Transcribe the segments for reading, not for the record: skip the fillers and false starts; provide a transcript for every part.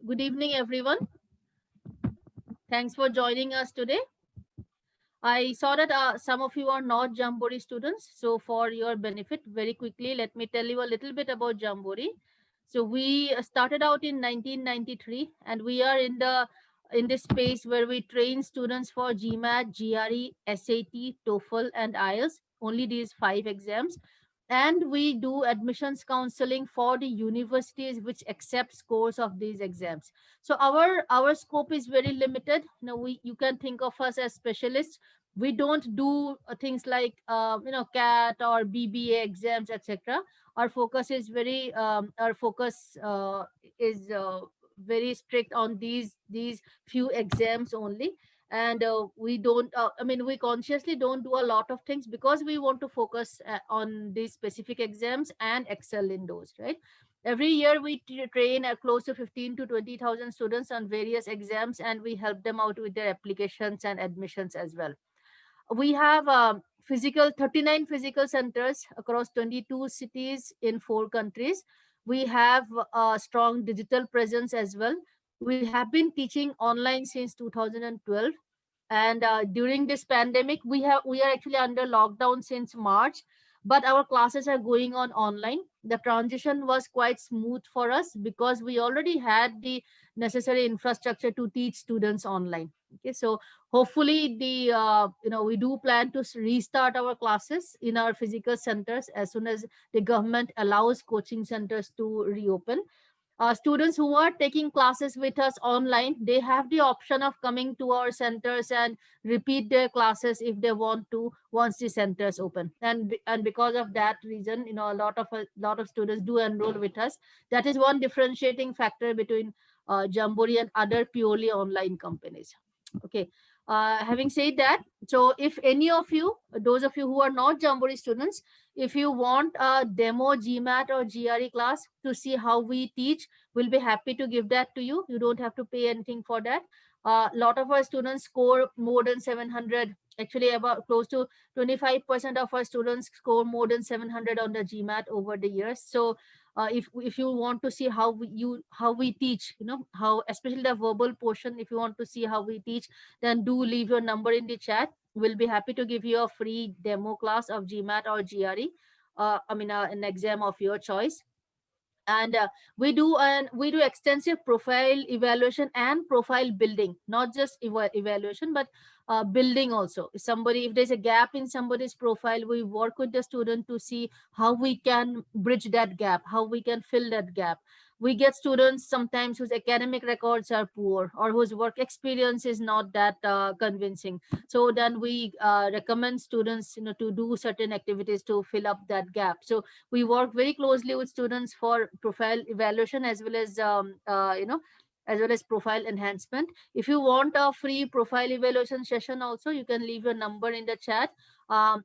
Good evening, everyone. Thanks for joining us today. I saw that some of you are not Jamboree students. So for your benefit, very quickly, let me tell you a little bit about Jamboree. So we started out in 1993, and we are in this space where we train students for GMAT, GRE, SAT, TOEFL, and IELTS. Only these 5 exams, and we do admissions counseling for the universities which accept scores of these exams. So our scope is very limited. You can think of us as specialists. We don't do things like CAT or BBA exams, etc. Our focus is very strict on these few exams only. And we don't we consciously don't do a lot of things because we want to focus on these specific exams and excel in those, right? Every year we train close to 15 to 20,000 students on various exams, and we help them out with their applications and admissions as well. We have 39 physical centers across 22 cities in 4 countries. We have a strong digital presence as well. We have been teaching online since 2012, and during this pandemic we are actually under lockdown since March, but our classes are going on online. The transition was quite smooth for us because we already had the necessary infrastructure to teach students online. Okay, so hopefully we do plan to restart our classes in our physical centers as soon as the government allows coaching centers to reopen. Students who are taking classes with us online, they have the option of coming to our centers and repeat their classes if they want to once the centers open. And because of that reason, a lot of students do enroll with us. That is one differentiating factor between Jamboree and other purely online companies. Okay. Having said that, so if any of you, those of you who are not Jamboree students, if you want a demo GMAT or GRE class to see how we teach, we'll be happy to give that to you. You don't have to pay anything for that. A lot of our students score more than 700. Actually, about close to 25% of our students score more than 700 on the GMAT over the years. So if you want to see how we teach, how, especially the verbal portion, if you want to see how we teach, then do leave your number in the chat. We'll be happy to give you a free demo class of GMAT or GRE, an exam of your choice. And we do extensive profile evaluation and profile building, not just evaluation, but building also. If there's a gap in somebody's profile, we work with the student to see how we can bridge that gap, how we can fill that gap. We get students sometimes whose academic records are poor or whose work experience is not that convincing. So then we recommend students, to do certain activities to fill up that gap. So we work very closely with students for profile evaluation as well as profile enhancement. If you want a free profile evaluation session also, you can leave your number in the chat.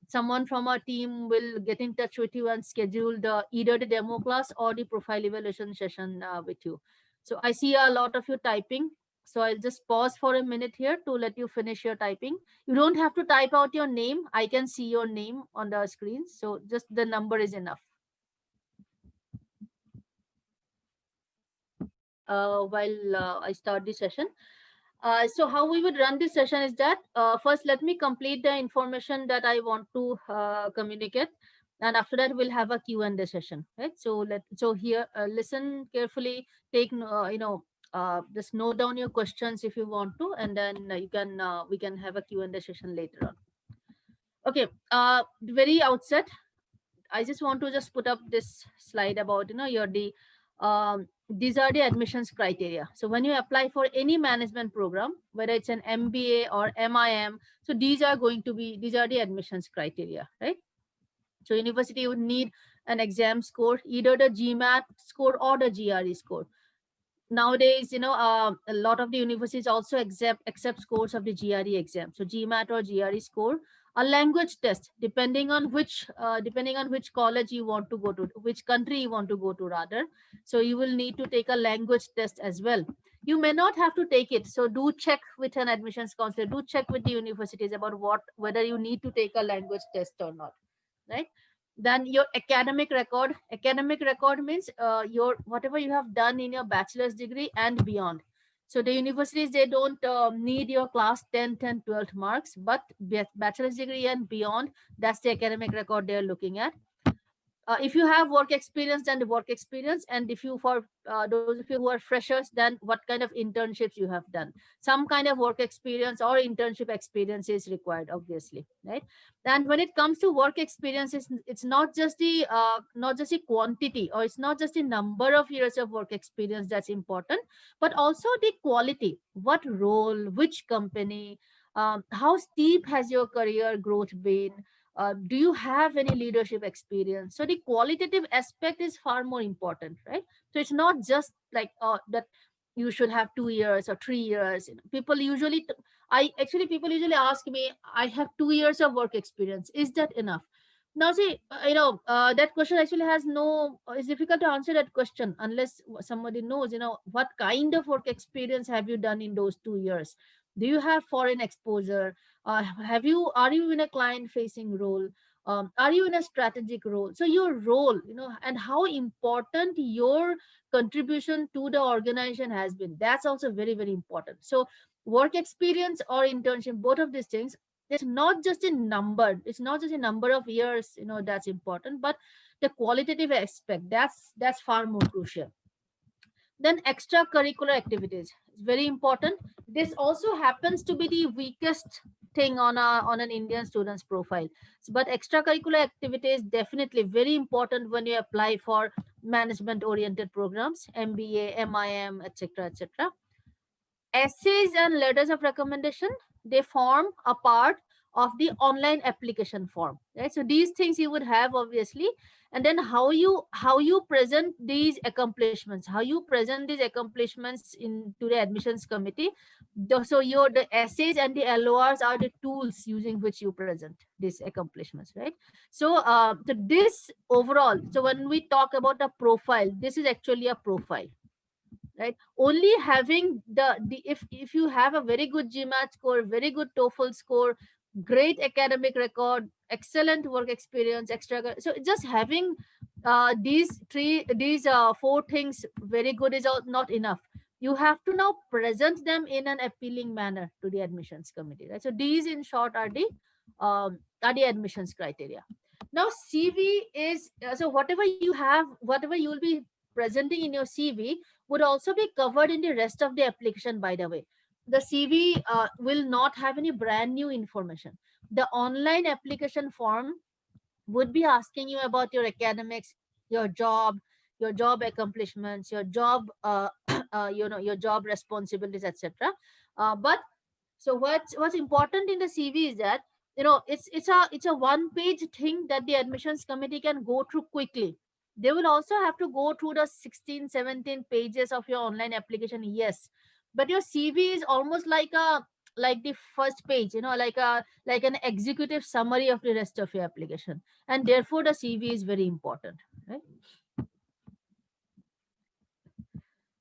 Someone from our team will get in touch with you and schedule either the demo class or the profile evaluation session with you. So I see a lot of you typing, so I'll just pause for a minute here to let you finish your typing. You don't have to type out your name. I can see your name on the screen, so just the number is enough. While I start the session. So how we would run this session is that first let me complete the information that I want to communicate, and after that we'll have a Q&A session, right? So here, listen carefully, take just note down your questions if you want to, and then we can have a Q&A session later on. Okay, very outset, I just want to just put up this slide about, these are the admissions criteria. So when you apply for any management program, whether it's an MBA or MIM, so these are the admissions criteria, right? So university would need an exam score, either the GMAT score or the GRE score. Nowadays, a lot of the universities also accept scores of the GRE exam. So GMAT or GRE score, a language test, depending on which college you want to go to, which country you want to go to rather. So you will need to take a language test as well. You may not have to take it, so do check with an admissions counselor, do check with the universities about whether you need to take a language test or not, right? Then your academic record means your whatever you have done in your bachelor's degree and beyond. So the universities, they don't need your class 10th and 12th marks, but bachelor's degree and beyond, that's the academic record they're looking at. If you have work experience, then the work experience. And if you, for those of you who are freshers, then what kind of internships you have done. Some kind of work experience or internship experience is required, obviously, right? And when it comes to work experience, it's not just the quantity, or it's not just the number of years of work experience that's important, but also the quality. What role, which company, how steep has your career growth been, do you have any leadership experience? So the qualitative aspect is far more important, right? So it's not just like that you should have 2 years or 3 years. People usually people usually ask me, I have 2 years of work experience, is that enough? Now see, that question actually has no it's difficult to answer that question unless somebody knows, what kind of work experience have you done in those 2 years. Do you have foreign exposure? Have you Are you in a client facing role? Are you in a strategic role? So your role, and how important your contribution to the organization has been, that's also very, very important. So work experience or internship, both of these things, it's not just a number of years, that's important, but the qualitative aspect, that's far more crucial. Then extracurricular activities is very important. This also happens to be the weakest thing on an Indian student's profile. But extracurricular activities definitely very important when you apply for management oriented programs, MBA, MIM, etc., etc. Essays and letters of recommendation, they form a part of the online application form, right? So these things you would have, obviously. And then how you present these accomplishments, into the admissions committee. So the essays and the LORs are the tools using which you present these accomplishments, right? So this overall, so when we talk about a profile, this is actually a profile, right? Only having the if you have a very good GMAT score, very good TOEFL score, great academic record, excellent work experience, extra, so just having these four things very good is not enough. You have to now present them in an appealing manner to the admissions committee, right? So these in short are the admissions criteria. Now CV is so whatever you will be presenting in your CV would also be covered in the rest of the application, by the way. The CV will not have any brand new information. The online application form would be asking you about your academics, your job, your job accomplishments, your job, your job responsibilities, etc. But so what's important in the CV is that it's a one page thing that the admissions committee can go through quickly. They will also have to go through the 16, 17 pages of your online application, yes, but your CV is almost like the first page, like an executive summary of the rest of your application, and therefore the CV is very important, right?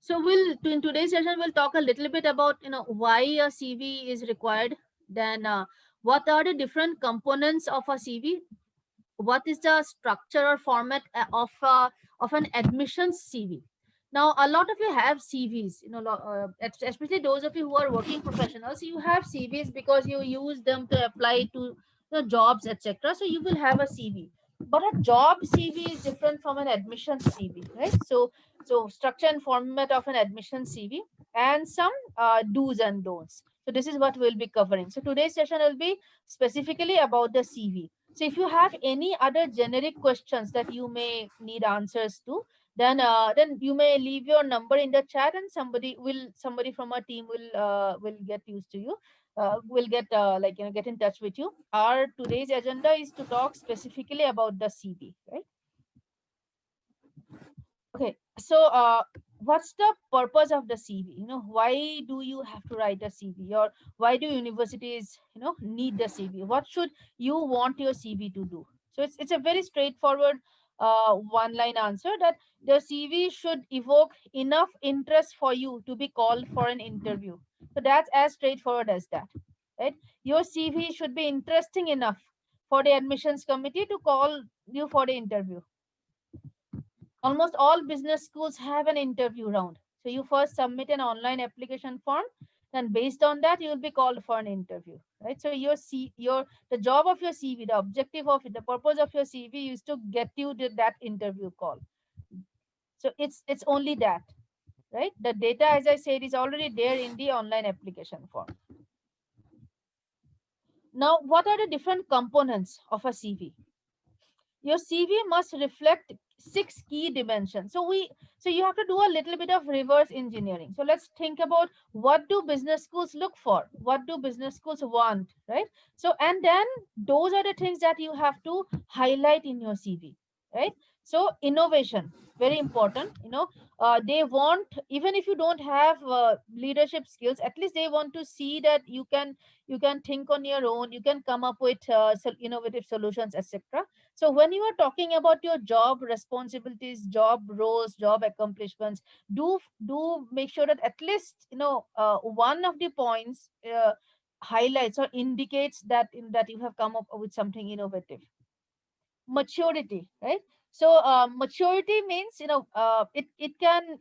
So in today's session we'll talk a little bit about why a CV is required. Then what are the different components of a CV? What is the structure or format of an admissions CV? Now a lot of you have CVs, especially those of you who are working professionals. You have CVs because you use them to apply to the jobs, etc. So you will have a CV, but a job CV is different from an admissions CV, right? So structure and format of an admissions CV, and some do's and don'ts. So this is what we'll be covering. So today's session will be specifically about the CV. So if you have any other generic questions that you may need answers to, then you may leave your number in the chat, and somebody from our team will get used to you. Will get get in touch with you. Our today's agenda is to talk specifically about the CV, right? Okay, so what's the purpose of the CV? Why do you have to write a CV, or why do universities, need the CV? What should you want your CV to do? So it's a very straightforward one-line answer, that the CV should evoke enough interest for you to be called for an interview. So that's as straightforward as that, right? Your CV should be interesting enough for the admissions committee to call you for the interview. Almost all business schools have an interview round. So you first submit an online application form, and based on that, you will be called for an interview, right? So your the job of your CV, the objective of it, the purpose of your CV is to get you to that interview call. So it's only that, right? The data, as I said, is already there in the online application form. Now, what are the different components of a CV? Your CV must reflect six key dimensions. So you have to do a little bit of reverse engineering. So let's think about, what do business schools look for? What do business schools want, right? So and then those are the things that you have to highlight in your CV, right? So innovation, very important. They want, even if you don't have leadership skills, at least they want to see that you can think on your own, you can come up with innovative solutions, etc. So when you are talking about your job responsibilities, job roles, job accomplishments, do make sure that at least one of the points highlights or indicates that you have come up with something innovative. Maturity, right? So maturity means, it can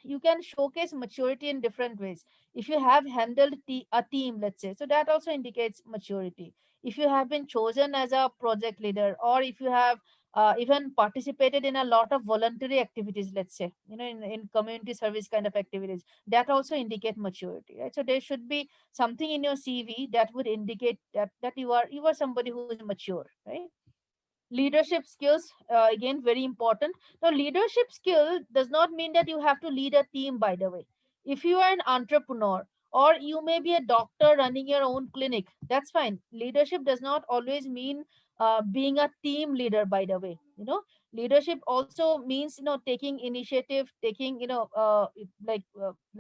you can showcase maturity in different ways. If you have handled a team, let's say, so that also indicates maturity. If you have been chosen as a project leader, or if you have even participated in a lot of voluntary activities, let's say, in community service kind of activities, that also indicate maturity, right? So there should be something in your CV that would indicate that you are somebody who is mature, right? Leadership skills, again, very important. Now, leadership skill does not mean that you have to lead a team, by the way. If you are an entrepreneur, or you may be a doctor running your own clinic, that's fine. Leadership does not always mean being a team leader, by the way. Leadership also means, taking initiative, taking, like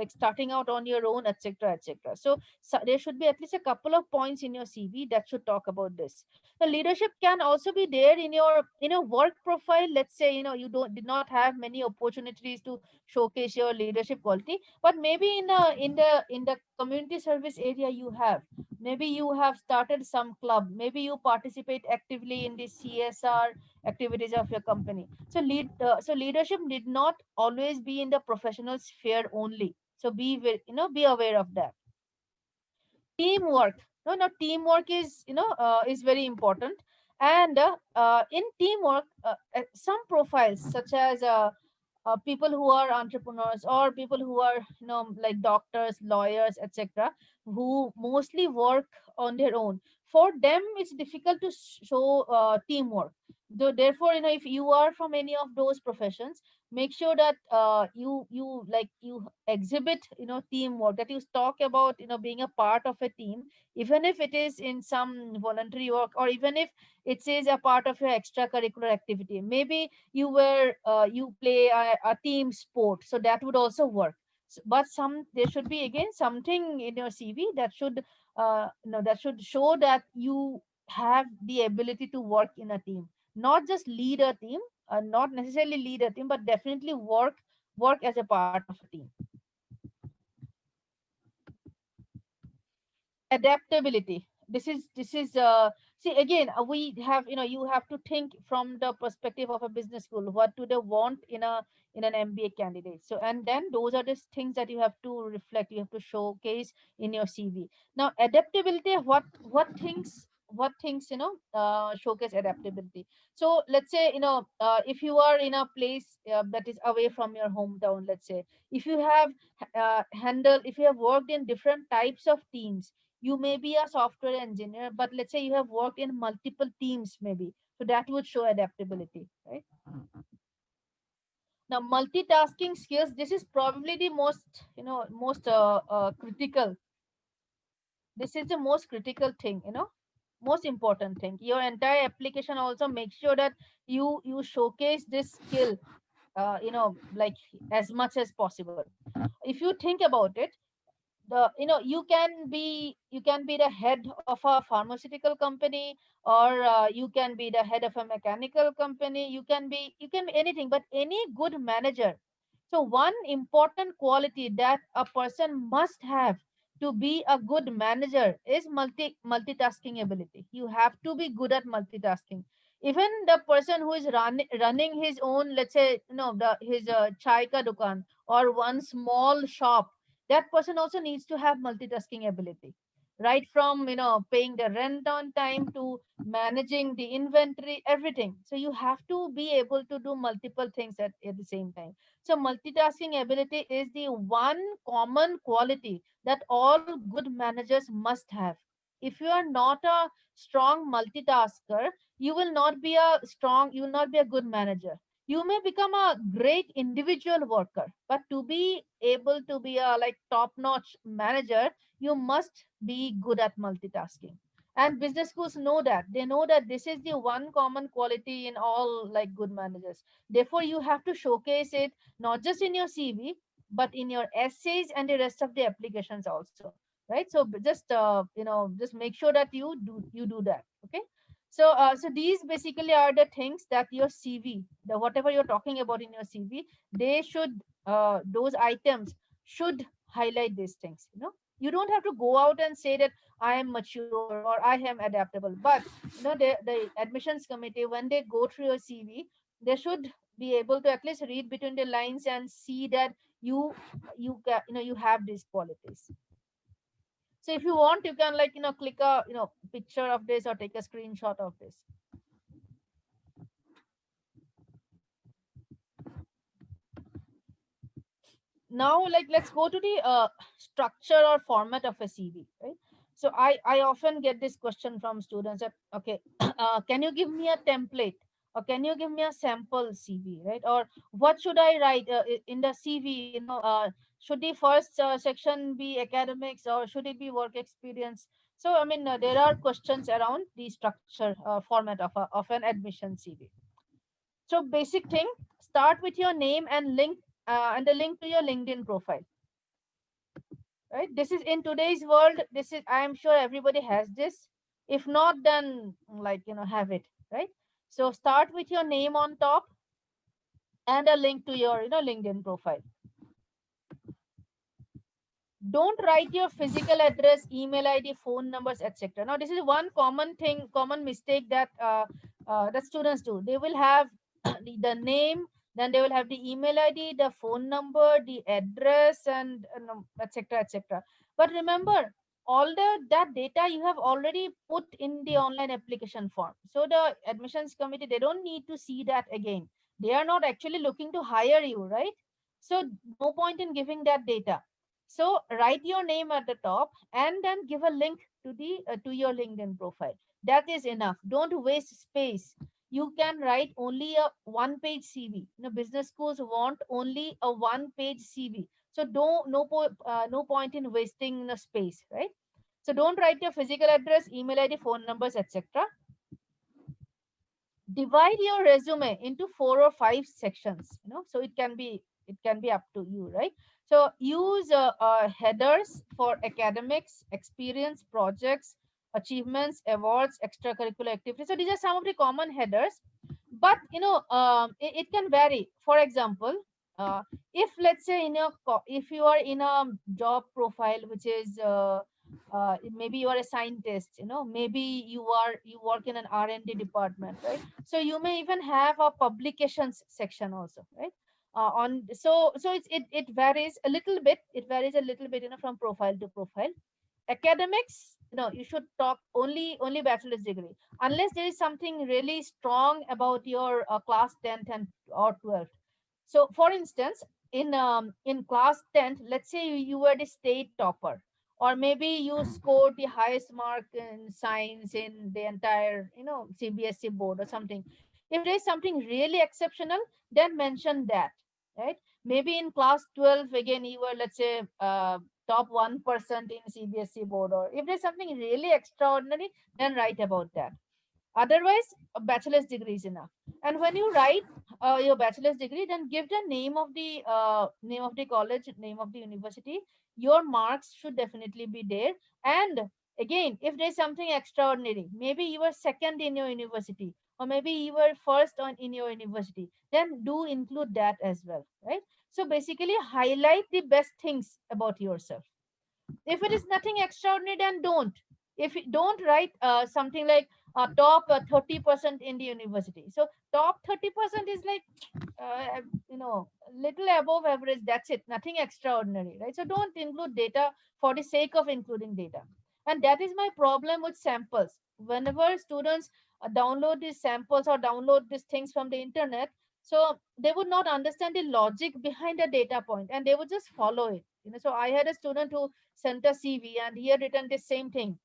starting out on your own, etc., etc. So there should be at least a couple of points in your CV that should talk about this. The leadership can also be there in your work profile. Let's say, you don't did not have many opportunities to showcase your leadership quality, but maybe in the community service area, maybe you have started some club, maybe you participate actively in the CSR activities of your company. So leadership did not always be in the professional sphere only. So be aware of that. Teamwork, no, teamwork is very important. And in teamwork, some profiles, such as people who are entrepreneurs, or people who are, like doctors, lawyers, etc., who mostly work on their own, for them it's difficult to show teamwork. Therefore, if you are from any of those professions, make sure that you exhibit teamwork, that you talk about being a part of a team, even if it is in some voluntary work, or even if it is a part of your extracurricular activity. Maybe you play a team sport, so that would also work. But there should be, again, something in your CV that should show that you have the ability to work in a team, not just lead a team, not necessarily lead a team, but definitely work as a part of a team. Adaptability, this is see, again, we have, you have to think from the perspective of a business school. What do they want in an MBA candidate? So, and then those are the things that you have to reflect, you have to showcase in your CV. Now, adaptability, what things showcase adaptability. So let's say, if you are in a place that is away from your hometown, let's say, if you have if you have worked in different types of teams. You may be a software engineer, but let's say you have worked in multiple teams, maybe, so that would show adaptability, right? Now, multitasking skills, this is probably the most critical. This is the most critical thing, most important thing. Your entire application also makes sure that you showcase this skill, like, as much as possible. If you think about it, you can be the head of a pharmaceutical company, or you can be the head of a mechanical company. You can be anything, but any good manager. So one important quality that a person must have to be a good manager is multitasking ability. You have to be good at multitasking. Even the person who is running his own, let's say, his chai ka dukan or one small shop, that person also needs to have multitasking ability. Right from paying the rent on time to managing the inventory, everything. So you have to be able to do multiple things at the same time. So multitasking ability is the one common quality that all good managers must have. If you are not a strong multitasker, you will not be a good manager. You may become a great individual worker, but to be able to be a like top notch manager, you must be good at multitasking. And business schools know that. They know that this is the one common quality in all like good managers. Therefore, you have to showcase it not just in your CV, but in your essays and the rest of the applications also, right? So just just make sure that you do that. Okay. So these basically are the things that your CV, the whatever you're talking about in your CV, they should those items should highlight these things. You don't have to go out and say that I am mature or I am adaptable, but the admissions committee, when they go through your CV, they should be able to at least read between the lines and see that you have these qualities. So if you want, you can like click a picture of this or take a screenshot of this. Now, like, let's go to the structure or format of a CV, right? So I often get this question from students that, okay, can you give me a template, or can you give me a sample CV, right? Or what should I write in the CV? Should the first section be academics, or should it be work experience? So I mean, there are questions around the structure format of an admission CV. So basic thing, start with your name and link and the link to your LinkedIn profile. Right? This is in today's world. This is, I am sure everybody has this. If not, then like have it, right? So start with your name on top and a link to your LinkedIn profile. Don't write your physical address, email ID, phone numbers, etc. Now this is one common mistake that students do. They will have the name, then they will have the email ID, the phone number, the address, and etc, etc. But remember, all that data you have already put in the online application form. So the admissions committee, they don't need to see that again. They are not actually looking to hire you, right? So no point in giving that data. So write your name at the top and then give a link to your LinkedIn profile. That is enough. Don't waste space. You can write only a one-page CV. Business schools want only a one-page CV. So don't no point in wasting the space, right? So don't write your physical address, email ID, phone numbers, etc. Divide your resume into 4 or 5 sections, so it can be up to you, right? So use headers for academics, experience, projects, achievements, awards, extracurricular activities. So these are some of the common headers, but it can vary. For example, uh, if let's say if you are in a job profile which is maybe you are a scientist, maybe you work in an R&D department, right? So you may even have a publications section also, right? On so it varies a little bit. It varies a little bit, from profile to profile. Academics, you should talk only bachelor's degree, unless there is something really strong about your class 10th and or 12th. So for instance, in class 10th, let's say you were the state topper, or maybe you scored the highest mark in science in the entire CBSE board or something. If there is something really exceptional, then mention that, right? Maybe in class 12 again you were, let's say, top 1% in CBSE board, or if there's something really extraordinary, then write about that. Otherwise, a bachelor's degree is enough. And when you write your bachelor's degree, then give the name of the college, name of the university. Your marks should definitely be there. And again, if there's something extraordinary, maybe you were second in your university, or maybe you were first in your university, then do include that as well, right? So basically highlight the best things about yourself. If it is nothing extraordinary, then don't. If you don't write something like top 30% in the university. So top 30% is like uh, little above average. That's it, nothing extraordinary, right? So don't include data for the sake of including data. And that is my problem with samples. Whenever students download these samples or download these things from the internet, so they would not understand the logic behind the data point, and they would just follow it. So I had a student who sent a CV, and he had written the same thing,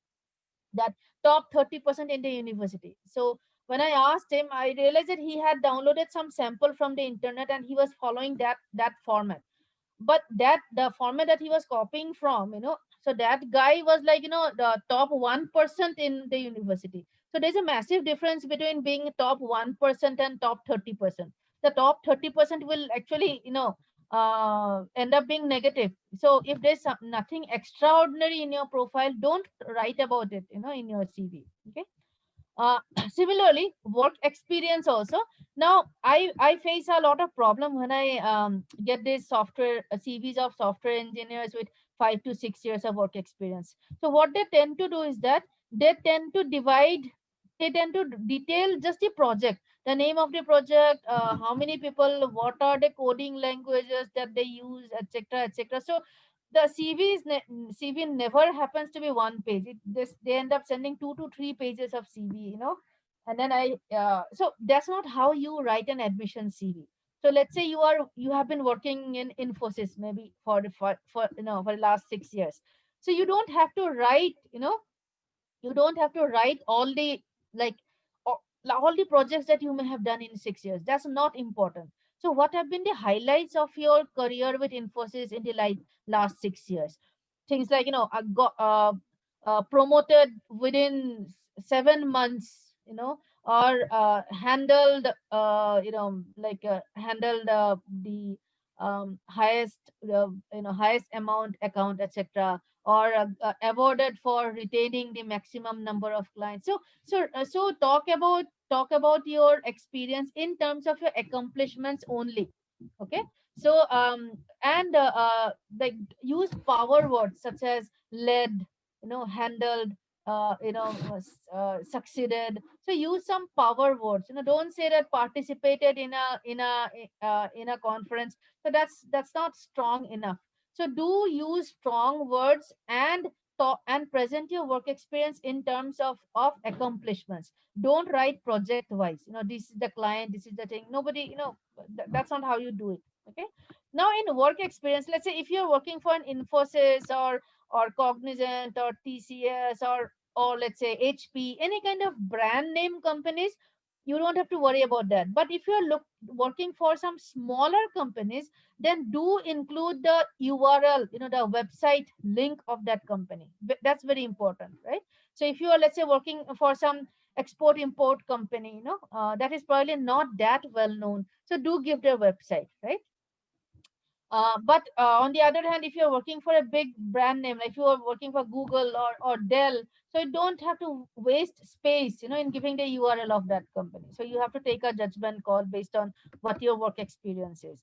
that top 30% in the university. So when I asked him, I realized that he had downloaded some sample from the internet and he was following that format. But that the format that he was copying from, so that guy was like, the top 1% in the university. So there's a massive difference between being top 1% and top 30%. The top 30% will actually, end up being negative. So if there's nothing extraordinary in your profile, don't write about it, in your CV. Okay. uh, Similarly, work experience also. Now I face a lot of problem when I get these software CVs of software engineers with 5 to 6 years of work experience. So what they tend to do is that they tend to divide, they tend to detail just the project, the name of the project, how many people, what are the coding languages that they use, etc., etc. So the CV never happens to be one page. They end up sending 2 to 3 pages of CV, and then so that's not how you write an admission CV. So let's say you have been working in Infosys maybe for the last 6 years. So you don't have to write, you don't have to write all the, like, all all the projects that you may have done in 6 years. That's not important. So what have been the highlights of your career with Infosys in the last 6 years? Things like, I got promoted within 7 months, or handled handled the highest amount account, etc., or awarded for retaining the maximum number of clients. So talk about your experience in terms of your accomplishments only. Okay. So and like, use power words such as led, handled, succeeded. So use some power words. Don't say that participated in a conference. So that's not strong enough. So do use strong words, and present your work experience in terms of accomplishments. Don't write project wise. This is the client, this is the thing. Nobody, that's not how you do it. Okay. Now in work experience, let's say if you're working for an Infosys or Cognizant or TCS or let's say HP, any kind of brand name companies, you don't have to worry about that. But if you're working for some smaller companies, then do include the URL, the website link of that company. That's very important, right? So if you are, let's say, working for some export import company, that is probably not that well known, so do give their website, right? But on the other hand, if you're working for a big brand name, like if you are working for Google or Dell, so you don't have to waste space, in giving the URL of that company. So you have to take a judgment call based on what your work experience is.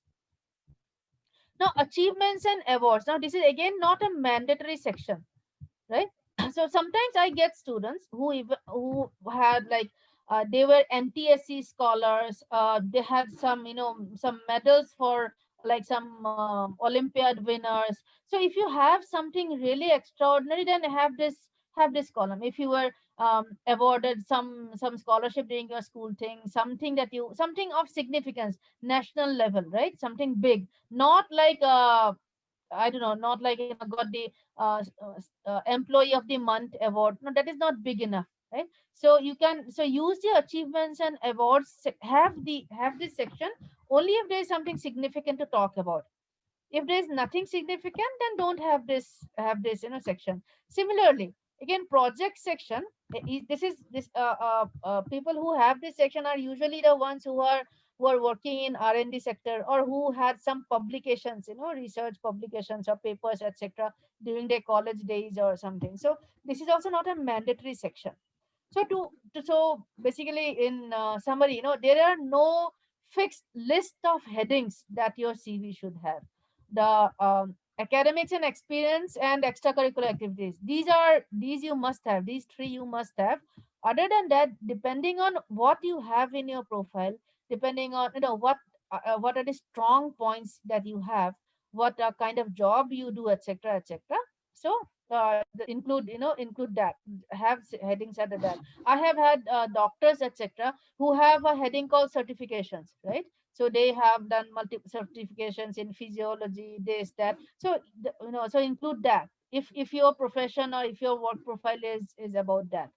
Now, achievements and awards. Now, this is again not a mandatory section, right? So sometimes I get students who had like they were NTSC scholars. They had some medals for like some Olympiad winners. So if you have something really extraordinary, then have this column. If you were awarded some scholarship during your school thing, something of significance, national level, right? Something big, not like I don't know, not like, got the employee of the month award. No, that is not big enough, right? So use the achievements and awards. Have this section only if there is something significant to talk about. If there is nothing significant, then don't have this section. Similarly, again, project section. This is this people who have this section are usually the ones who are working in R&D sector, or who had some publications, research publications or papers, etc., during their college days or something. So this is also not a mandatory section. So so basically, in summary, there are no fixed list of headings that your CV should have. The academics and experience and extracurricular activities. These you must have, these three you must have. Other than that, depending on what you have in your profile, depending on what are the strong points that you have, what kind of job you do, etc., etc. So include, include that, have headings under that. I have had doctors, etc., who have a heading called certifications, right? So they have done multiple certifications in physiology, this, that. So so include that if your profession or if your work profile is about that,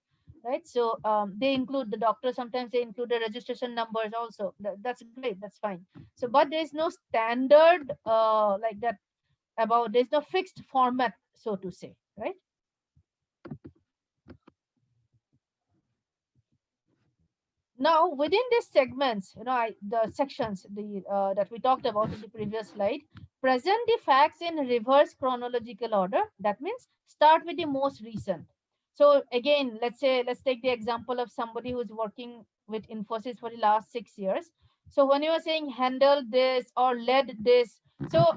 right? So they include the doctor, sometimes they include the registration numbers also. That's great, that's fine. So but there's no standard like that, about there's no fixed format, so to say, right? Now within these segments, the sections, the that we talked about in the previous slide, present the facts in reverse chronological order. That means start with the most recent. So again, let's take the example of somebody who's working with Infosys for the last 6 years. So when you are saying handle this or led this, so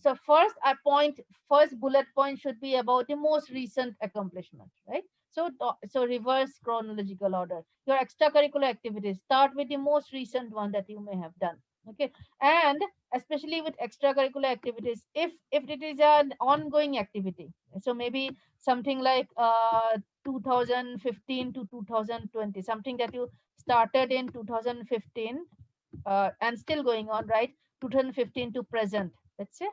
so first bullet point should be about the most recent accomplishment, right? So so reverse chronological order. Your extracurricular activities, start with the most recent one that you may have done. Okay. And especially with extracurricular activities, if it is an ongoing activity, so maybe something like 2015 to 2020, something that you started in 2015 and still going on, right? 2015 to present, let's say.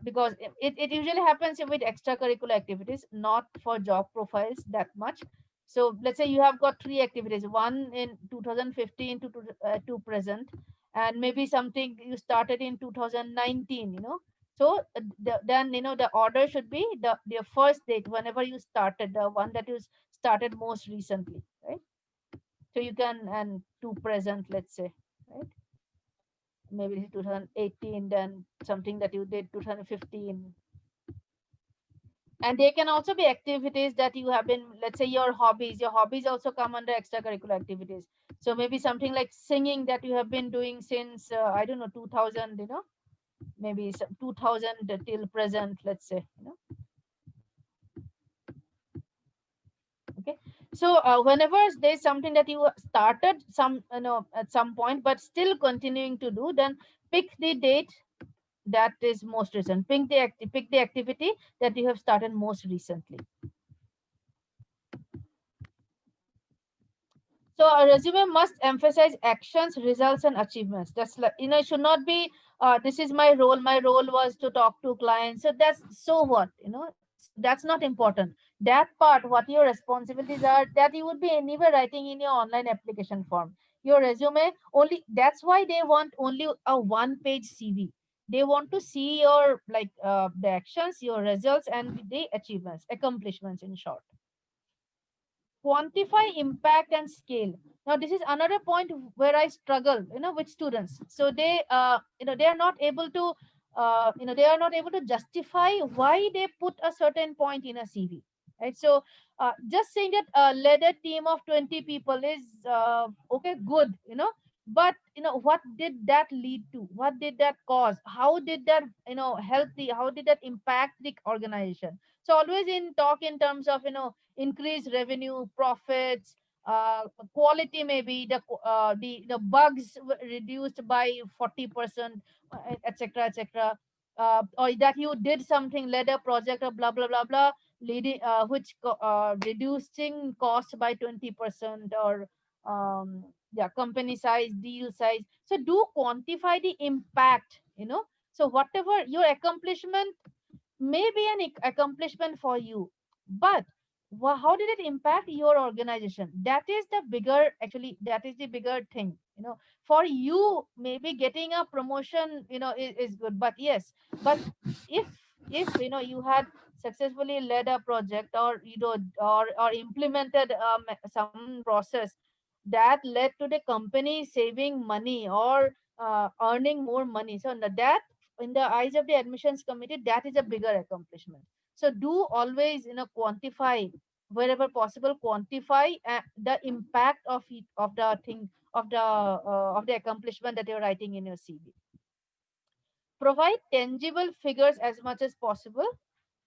Because it usually happens with extracurricular activities, not for job profiles that much. So let's say you have got three activities, one in 2015 to present, and maybe something you started in 2019, so then the order should be the first date whenever you started, the one that you started most recently, right? So you can, and to present, let's say, right? Maybe 2018, then something that you did 2015. And they can also be activities that you have been, let's say your hobbies also come under extracurricular activities. So maybe something like singing that you have been doing since I don't know, 2000, maybe 2000 till present, let's say, okay. So whenever there's something that you started at some point but still continuing to do, then pick the date that is most recent. Pick the activity that you have started most recently. So a resume must emphasize actions, results, and achievements. That's like, it should not be this is my role. My role was to talk to clients. So that's, so what, that's not important. That part, what your responsibilities are, that you would be anyway writing in your online application form. Your resume only, that's why they want only a one-page CV. They want to see your, like, the actions, your results, and the achievements, accomplishments, in short. Quantify impact and scale. Now this is another point where I struggle, with students. So they are not able to they are not able to justify why they put a certain point in a CV, right? So just saying that led a team of 20 people is okay, good, but what did that lead to, what did that cause, how did that help the how did that impact the organization? So always in talk in terms of increased revenue, profits, quality, maybe the bugs were reduced by 40%, etc., etc. Or that you did something, led a project of blah blah blah blah, leading reducing cost by 20%, or yeah, company size, deal size. So do quantify the impact. So whatever your accomplishment may be an accomplishment for you, but how did it impact your organization? That is the bigger, actually, that is the bigger thing. For you, maybe getting a promotion is good, but yes, but if you had successfully led a project, or or implemented some process that led to the company saving money, or earning more money, so that, in the eyes of the admissions committee, that is a bigger accomplishment. So do always quantify, wherever possible, quantify the impact of the thing, of the accomplishment that you're writing in your CV. Provide tangible figures as much as possible,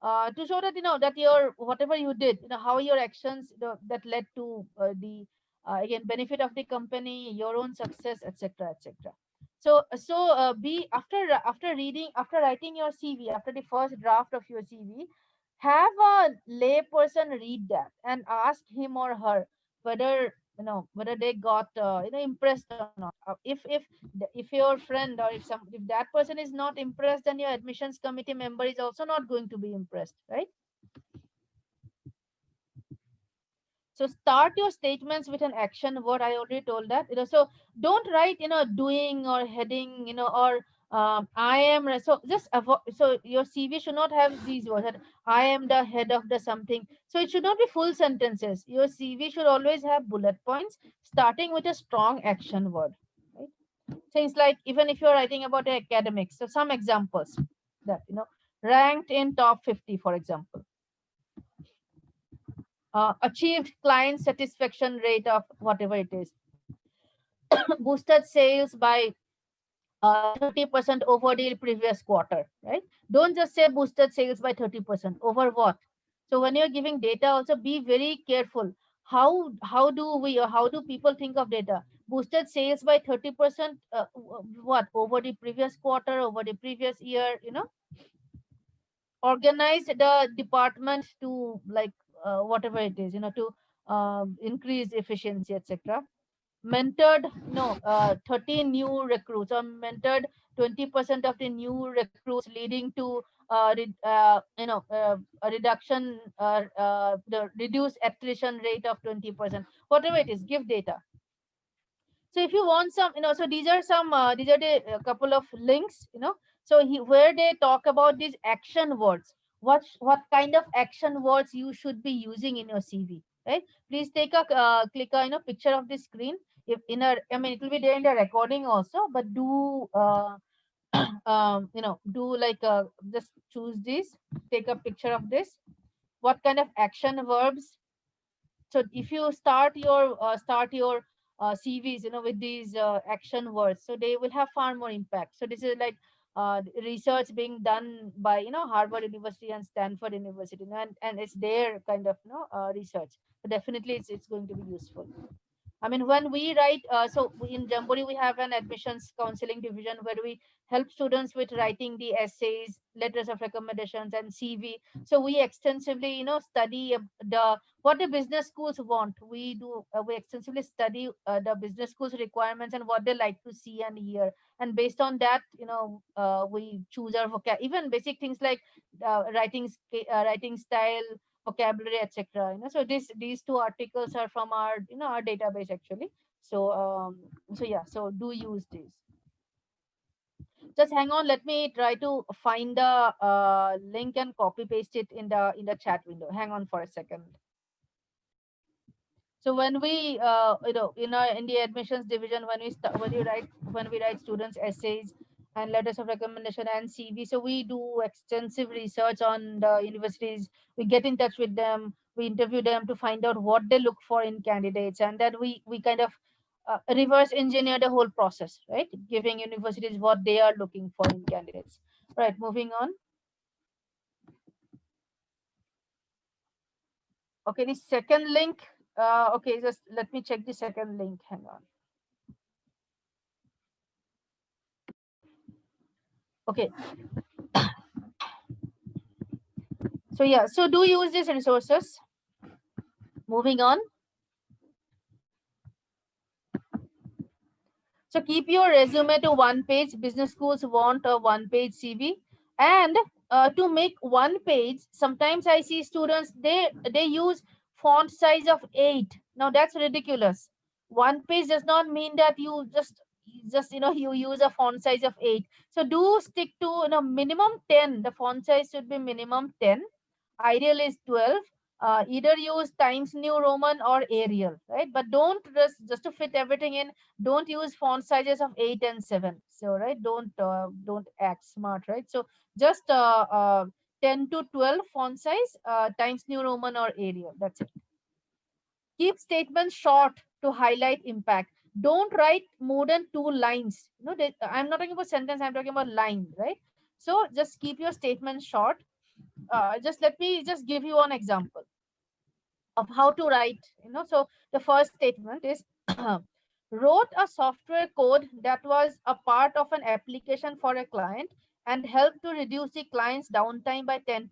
to show that that your whatever you did, how your actions, that led to the again benefit of the company, your own success, etc., etc. So be after reading, after writing your CV, after the first draft of your CV, have a lay person read that and ask him or her whether whether they got impressed or not. If your friend, or if that person is not impressed, then your admissions committee member is also not going to be impressed, right? So start your statements with an action word. I already told that. So don't write, doing or heading, or I am. So just avoid. So your CV should not have these words. That I am the head of the something. So it should not be full sentences. Your CV should always have bullet points, starting with a strong action word. Right? Things like, even if you're writing about academics, so some examples that ranked in top 50, for example, achieved client satisfaction rate of whatever it is, boosted sales by 30% over the previous quarter, right? Don't just say boosted sales by 30%. Over what? So when you're giving data, also be very careful. How do we, or how do people think of data? Boosted sales by 30%, what, over the previous quarter, over the previous year, organize the department to, like, whatever it is, to increase efficiency, etc. Mentored, no, 13 new recruits, or mentored 20% of the new recruits, leading to a reduction, the reduced attrition rate of 20%. Whatever it is, give data. So if you want some, so these are the couple of links, where they talk about these action words. What kind of action words you should be using in your CV, right? Please take a click a picture of the screen. If in a, I mean, it will be there in the recording also, but do do like just choose this, take a picture of this. What kind of action verbs? So if you start your CVs, with these action words, so they will have far more impact. So this is like research being done by Harvard University and Stanford University, and it's their kind of research. So definitely it's going to be useful. I mean, when we write, in Jamboree, we have an admissions counseling division where we help students with writing the essays, letters of recommendations, and CV. So we extensively, study the what the business schools want. We extensively study the business schools requirements and what they like to see and hear. And based on that, we choose our even basic things like writing style, vocabulary, etc. So these two articles are from our our database actually. So do use these. Just hang on, let me try to find the link and copy paste it in the chat window. Hang on for a second. So when we in the admissions division, when we write students essays and letters of recommendation and CV, so we do extensive research on the universities. We get in touch with them, we interview them to find out what they look for in candidates, and then we kind of reverse engineer the whole process, right? Giving universities what they are looking for in candidates. Right, moving on. Okay, the second link. Okay, just let me check the second link. Hang on. Okay. So yeah, so do use these resources. Moving on. So keep your resume to one page. Business schools want a one page CV. And to make one page, sometimes I see students, they use font size of 8. Now that's ridiculous. One page does not mean that you just you use a font size of 8. So do stick to minimum 10. The font size should be minimum 10. Ideal is 12. Either use Times New Roman or Arial, right? But don't just to fit everything in, don't use font sizes of 8 and 7. So right, don't act smart, right? So just 10 to 12 font size, Times New Roman or Arial. That's it. Keep statements short to highlight impact. Don't write more than 2 lines. I'm not talking about sentence, I'm talking about line, right? So just keep your statement short. Just let me just give you an example of how to write. So the first statement is wrote a software code that was a part of an application for a client and helped to reduce the client's downtime by 10%.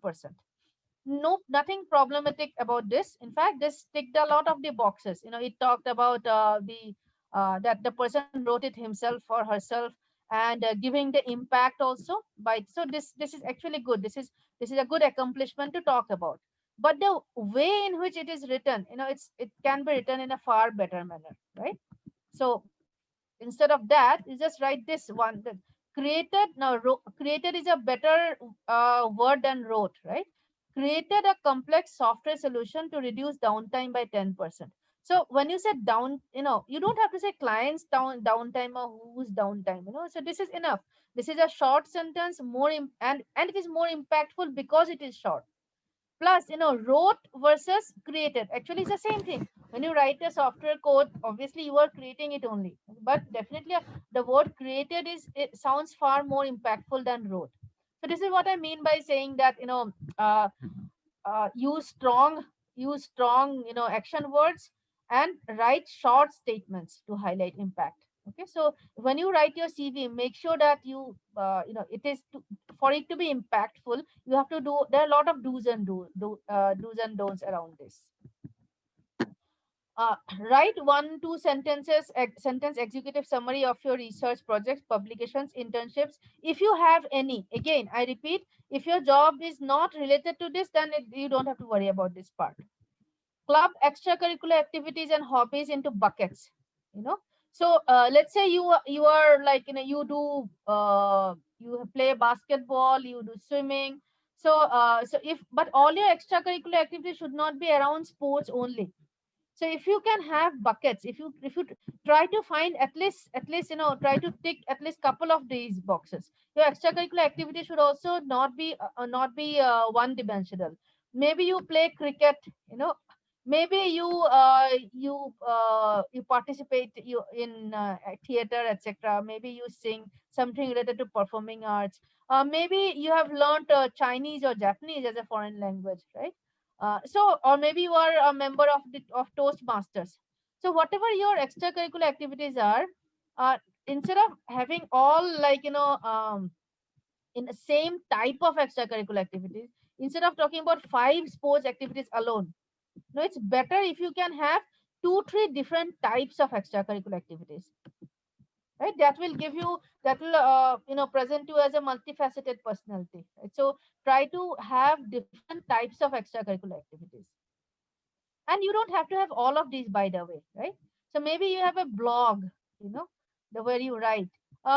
Nope, nothing problematic about this. In fact, this ticked a lot of the boxes. It talked about the that the person wrote it himself or herself, and giving the impact also by. So this is actually good. This is a good accomplishment to talk about. But the way in which it is written, it can be written in a far better manner, right? So instead of that, you just write this one. The created now created is a better word than wrote, right? Created a complex software solution to reduce downtime by 10%. So when you say down, you don't have to say clients downtime or whose downtime. So this is enough. This is a short sentence, and it is more impactful because it is short. Plus, wrote versus created. Actually, it's the same thing. When you write a software code, obviously you are creating it only. But definitely, the word created it sounds far more impactful than wrote. So this is what I mean by saying that uh, use strong action words, and write short statements to highlight impact. Okay, so when you write your CV, make sure that it is for it to be impactful. You have to do There are a lot of do's and don'ts around this. uh, Write 1 2 sentence executive summary of your research projects, publications, internships, if you have any. Again, I repeat, if your job is not related to this, then you don't have to worry about this part. Club extracurricular activities and hobbies into buckets. you know so let's say you are like, you play basketball, you do swimming. So if but all your extracurricular activities should not be around sports only. So if you can have buckets, if you try to find at least try to tick at least couple of these boxes. Your extracurricular activity should also not be one dimensional. Maybe you play cricket, you know maybe you participate you in theater, etc. Maybe you sing something related to performing arts. Maybe you have learned Chinese or Japanese as a foreign language, right? Or maybe you are a member of Toastmasters. So whatever your extracurricular activities are, uh, instead of having all in the same type of extracurricular activities, instead of talking about 5 sports activities alone, it's better if you can have 2 3 different types of extracurricular activities, right? That will present you as a multifaceted personality, right? So try to have different types of extracurricular activities. And you don't have to have all of these, by the way, right? So maybe you have a blog, you know the where you write.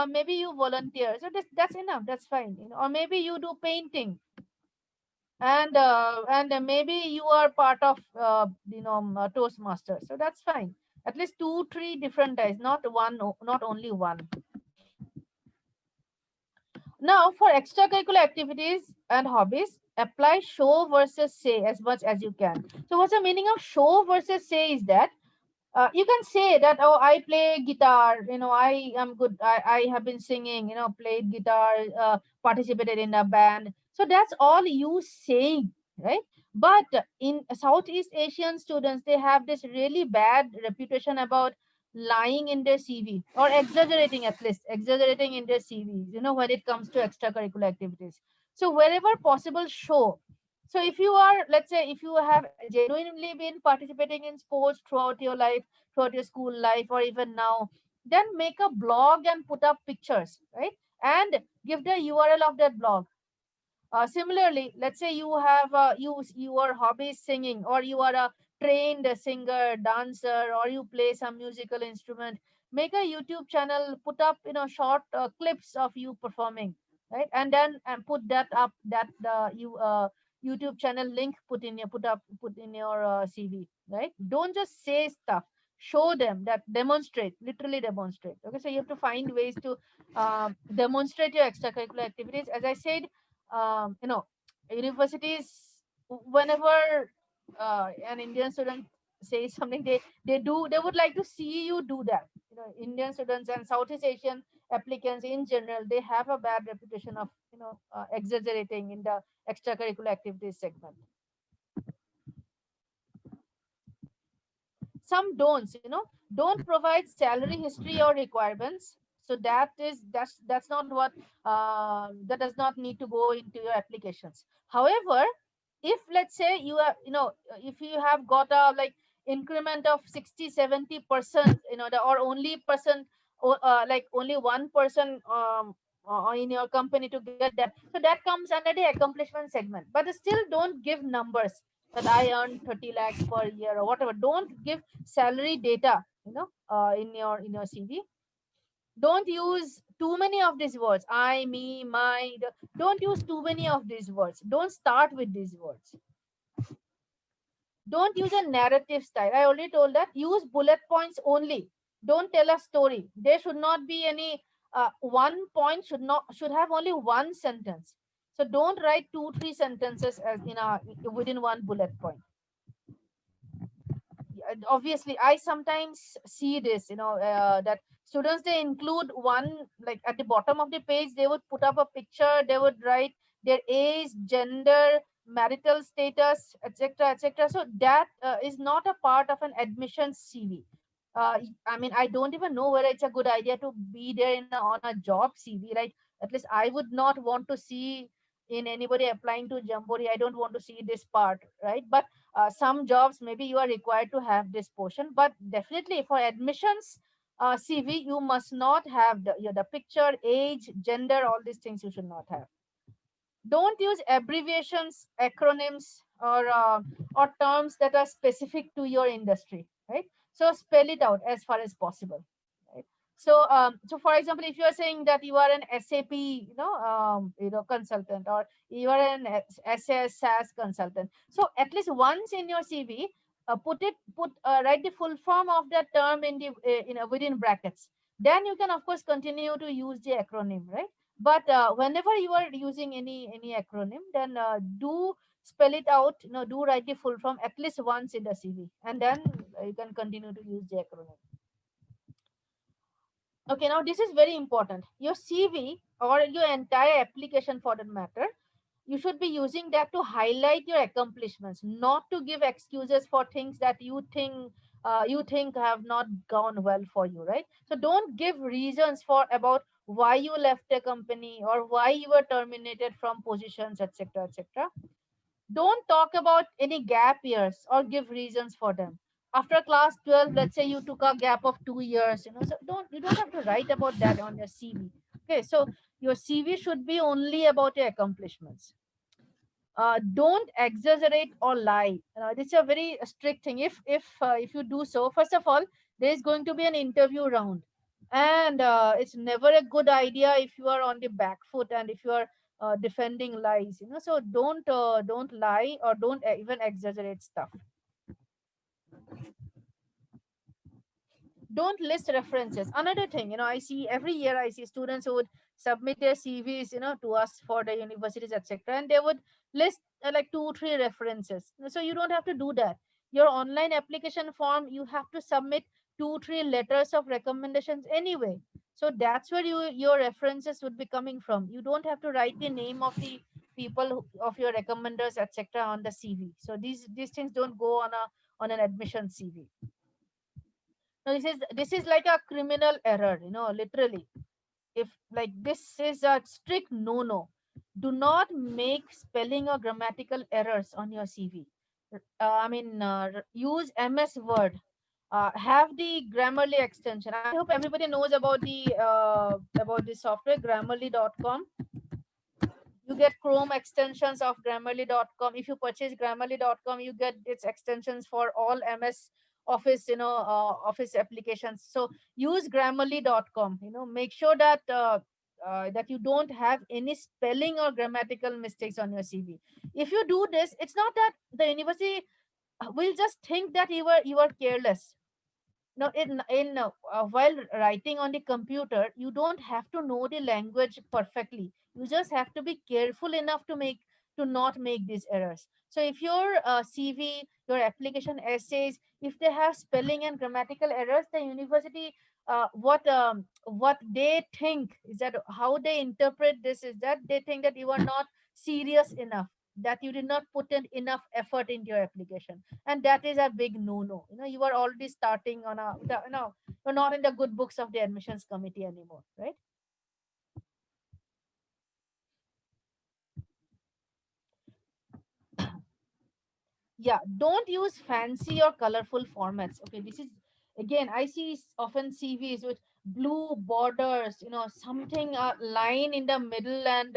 Maybe you volunteer, so that's enough, that's fine. Or maybe you do painting, and maybe you are part of Toastmaster, so that's fine. At least 2 3 different types, not only one. Now, for extracurricular activities and hobbies, apply show versus say as much as you can. So what's the meaning of show versus say is that you can say that, oh, I play guitar, I am good, I have been singing, played guitar, participated in a band. So that's all you saying, right? But in Southeast Asian students, they have this really bad reputation about lying in their CV, or exaggerating, at least exaggerating in their CVs, when it comes to extracurricular activities. So wherever possible, show. So if you are, let's say, if you have genuinely been participating in sports throughout your life, throughout your school life, or even now, then make a blog and put up pictures, right? And give the URL of that blog. Similarly, let's say you have your hobby is singing, or you are a trained singer, dancer, or you play some musical instrument. Make a YouTube channel, put up short clips of you performing, right? And then put that up, that you YouTube channel link, put in your CV, right? Don't just say stuff. Show them, that demonstrate, literally demonstrate. Okay, so you have to find ways to demonstrate your extracurricular activities. As I said, um, you know universities, whenever an Indian student say something, they would like to see you do that. Indian students and Southeast Asian applicants in general, they have a bad reputation of exaggerating in the extracurricular activities segment. Some don't provide salary history or requirements. So that's not what that does not need to go into your applications. However, if let's say you are if you have got a like increment of 60-70%, or only person, or like only one person in your company to get that, so that comes under the accomplishment segment. But still don't give numbers that I earn 30 lakhs per year or whatever. Don't give salary data in your CV. Don't use too many of these words, I, me, my. Don't use too many of these words. Don't start with these words. Don't use a narrative style. I already told that. Use bullet points only. Don't tell a story. There should not be any one point should have only one sentence. So don't write 2-3 sentences as in a within one bullet point. Obviously, I sometimes see this, that students, they include one, like at the bottom of the page they would put up a picture, they would write their age, gender, marital status, etc., etc. So that is not a part of an admissions CV. I mean, I don't even know whether it's a good idea to be there on a job CV. Like, at least I would not want to see in anybody applying to Jamboree. I don't want to see this part, right? But some jobs maybe you are required to have this portion, but definitely for admissions CV, you must not have the picture, age, gender, all these things you should not have. Don't use abbreviations, acronyms, or terms that are specific to your industry, right? So spell it out as far as possible, right? So for example, if you are saying that you are an SAP consultant, or you are an SAS SAS consultant, so at least once in your CV, write the full form of that term in the within brackets. Then you can of course continue to use the acronym, right? But whenever you are using any acronym, then do spell it out, do write the full form at least once in the CV, and then you can continue to use the acronym. Okay, now this is very important. Your CV or your entire application for that matter, you should be using that to highlight your accomplishments, not to give excuses for things that you think have not gone well for you, right? So don't give reasons for about why you left the company or why you were terminated from positions, etc., etc. Don't talk about any gap years or give reasons for them. After class 12, let's say you took a gap of 2 years, so you don't have to write about that on your CV. Okay, so your CV should be only about your accomplishments. Don't exaggerate or lie. This is a very strict thing. If you do so, first of all, there is going to be an interview round, and it's never a good idea if you are on the back foot and if you are defending lies. So don't lie or don't even exaggerate stuff. Don't list references. Another thing, I see every year, I see students who would submit their CVs, to us for the universities, etc., and they would list like 2-3 references. So you don't have to do that. Your online application form, you have to submit 2-3 letters of recommendations anyway. So that's where your references would be coming from. You don't have to write the name of the people of your recommenders, etc., on the CV. So these things don't go on an admission CV. No, this is like a criminal error, literally. If like this is a strict no. Do not make spelling or grammatical errors on your CV. Use MS Word. Have the Grammarly extension. I hope everybody knows about the software Grammarly.com. You get Chrome extensions of Grammarly.com. If you purchase Grammarly.com, you get its extensions for all MS Office, Office applications. So use Grammarly.com. Make sure that you don't have any spelling or grammatical mistakes on your CV. If you do this, it's not that the university will just think that you are careless. No, while writing on the computer, you don't have to know the language perfectly. You just have to be careful enough to make to not make these errors. So if your CV, your application essays, if they have spelling and grammatical errors, the university, what they think is that, how they interpret this is that they think that you are not serious enough, that you did not put in enough effort into your application, and that is a big no. You are already starting on you're not in the good books of the admissions committee anymore, right? Yeah, don't use fancy or colorful formats. Okay, this is, again, I see often CVs with blue borders, something line in the middle and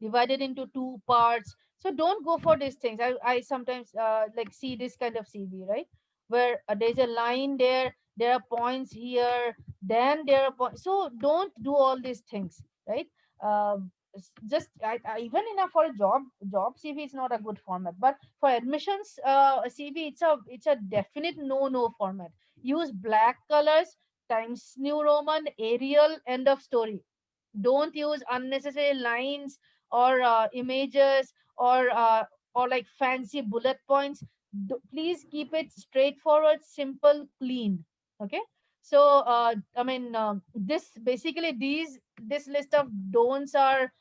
divided into two parts. So don't go for these things. I sometimes like see this kind of CV, right, where there's a line there are points here, then there are points. So don't do all these things, right? Just even enough for a job CV is not a good format, but for admissions CV, it's a definite no format. Use black colors, Times New Roman, Arial, end of story. Don't use unnecessary lines or images or like fancy bullet points. Please keep it straightforward, simple, clean. Okay. So this basically, this list of don'ts are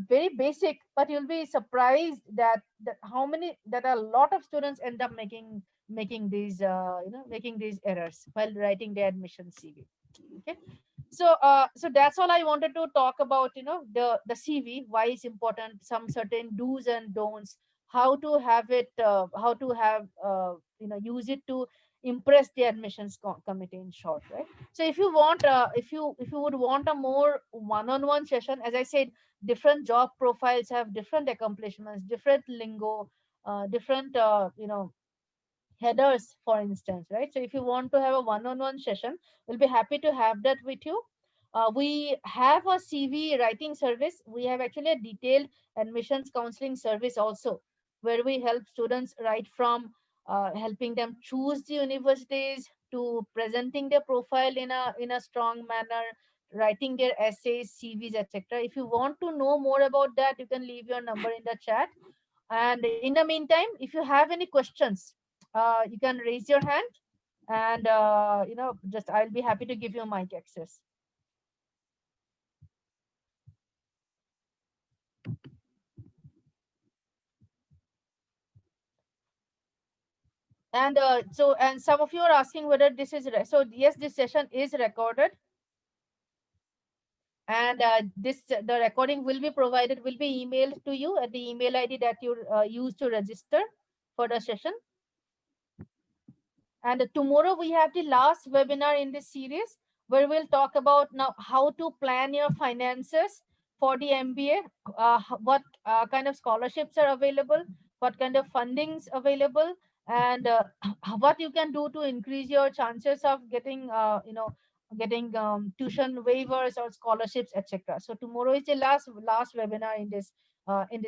very basic, but you'll be surprised that how many, that a lot of students end up making these making these errors while writing their admission CV. Okay. So that's all I wanted to talk about, the CV, why it's important, some certain do's and don'ts, how to have it, how to have use it to impress the admissions committee, in short, right? So if you want, if you would want a more one-on-one session, as I said, different job profiles have different accomplishments, different lingo, different headers, for instance, right? So if you want to have a one-on-one session, we'll be happy to have that with you. We have a CV writing service. We have actually a detailed admissions counseling service also, where we help students right from helping them choose the universities to presenting their profile in a strong manner, writing their essays, CVs, etc. If you want to know more about that, you can leave your number in the chat. And in the meantime, if you have any questions, you can raise your hand, and just I'll be happy to give you mic access. And some of you are asking whether this is so. Yes, this session is recorded, and this the recording will be provided, will be emailed to you at the email ID that you use to register for the session. And tomorrow we have the last webinar in this series, where we'll talk about now how to plan your finances for the MBA, what kind of scholarships are available, what kind of fundings available, and what you can do to increase your chances of getting tuition waivers or scholarships, etc. So tomorrow is the last webinar in this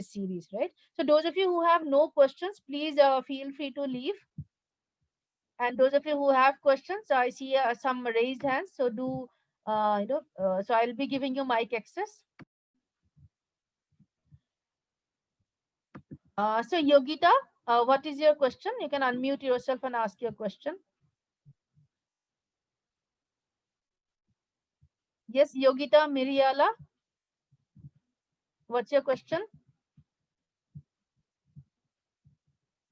series, right? So those of you who have no questions, please feel free to leave. And those of you who have questions, I see some raised hands. So so I'll be giving you mic access. So Yogita, what is your question? You can unmute yourself and ask your question. Yes, Yogita Miriala, what's your question?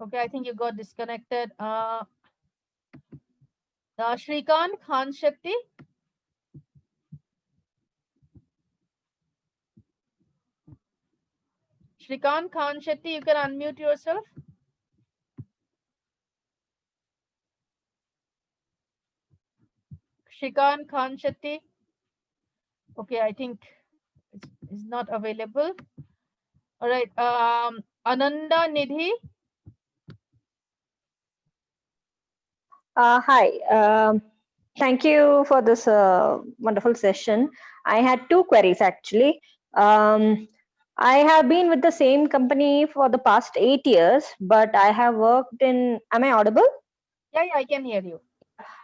Okay, I think you got disconnected. Shrikant Khan Shakti. Shrikant Khan Shetty, you can unmute yourself. Shrikant Khan Shetty. Okay, I think it's not available. All right. Ananda Nidhi. Hi. Thank you for this wonderful session. I had two queries actually. I have been with the same company for the past 8 years, but I have worked in. Am I audible? Yeah, I can hear you.